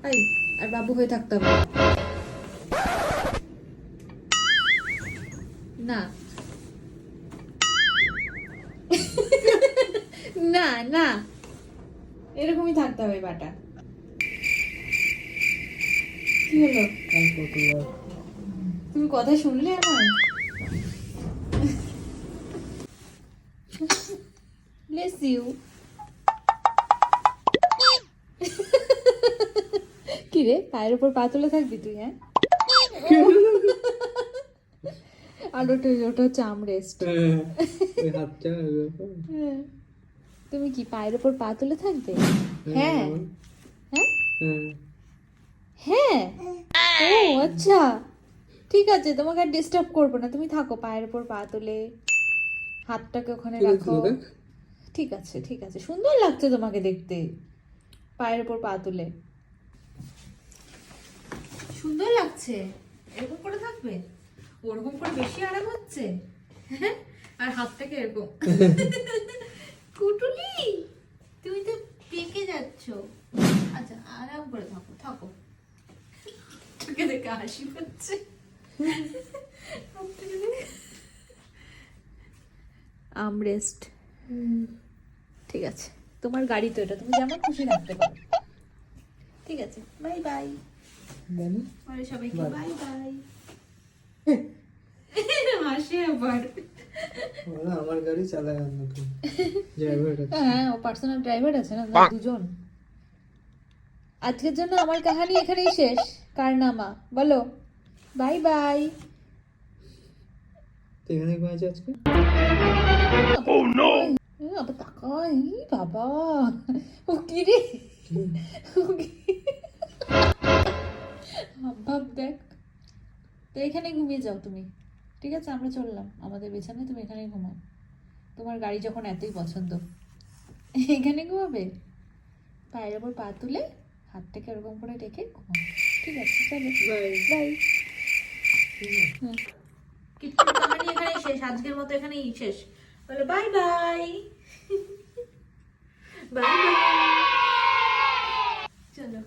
এই, আর বাবু হয়ে থাকতে হবে না। না না, এরকমই থাকতে হবে বাটা। কি হলো, তুমি কথা শুনলে আমার? Bless you. কি রে, পায়ের উপর পা তুলে থাকবি তুই? হ্যাঁ, আর ওটা হচ্ছে আমরেস্ট। তুমি কি পায়ের উপর পা তুলে থাকবে? হ্যাঁ হ্যাঁ হ্যাঁ। ও আচ্ছা, ঠিক আছে, তোমাকে আর ডিস্টার্ব করবো না, তুমি থাকো পায়ের উপর পা তুলে, হাতটাকে ওখানে রাখো। ঠিক আছে ঠিক আছে, সুন্দর লাগছে তোমাকে দেখতে পায়ের উপর পা তুলে, সুন্দর লাগছে। এরকম করে থাকবে, ওরকম করে বেশি আরাম হচ্ছে। হ্যাঁ, আর হাতটাকে এরকম। কুটুলি, তুমি তো পেকে যাচ্ছ। আচ্ছা, আরাম করে থাকো থাকো। তোকে দেখে হাসি পাচ্ছে। আমরেস্ট, ঠিক আছে, তোমার গাড়ি তো এটা, তুমি যেমন খুশি রাখতে পারো। ঠিক আছে, বাই বাই। বলে সবাইকে বাই বাই। হাসি আবার। আমার গাড়ি চালায় না তো, ড্রাইভার আছে। হ্যাঁ, ও পার্সোনাল ড্রাইভার আছে না, দুজন। আজকের জন্য আমার কাহিনী এখানেই শেষ। কারনামা বলো বাই বাই। এখানে কী আছে আজকে? Oh no! আবার তাকাই বাবা, ও কি রে, ভাব দেখ। তো এখানে ঘুমিয়ে যাও তুমি, ঠিক আছে? আমরা চললাম আমাদের বিছানায়, তুমি এখানেই ঘুমাও। তোমার গাড়ি যখন এতই পছন্দ, এখানে ঘুমাবে। পায়ের ওপর পা তুলে হাতটাকে এরকম করে রেখে ঘুমাও। ঠিক আছে, চলো বাই বাই। কিটকিট কাহানি এখানেই শেষ, আজকের মতো এখানেই শেষ। বলো বাই বাই। বাই বাই, চলো।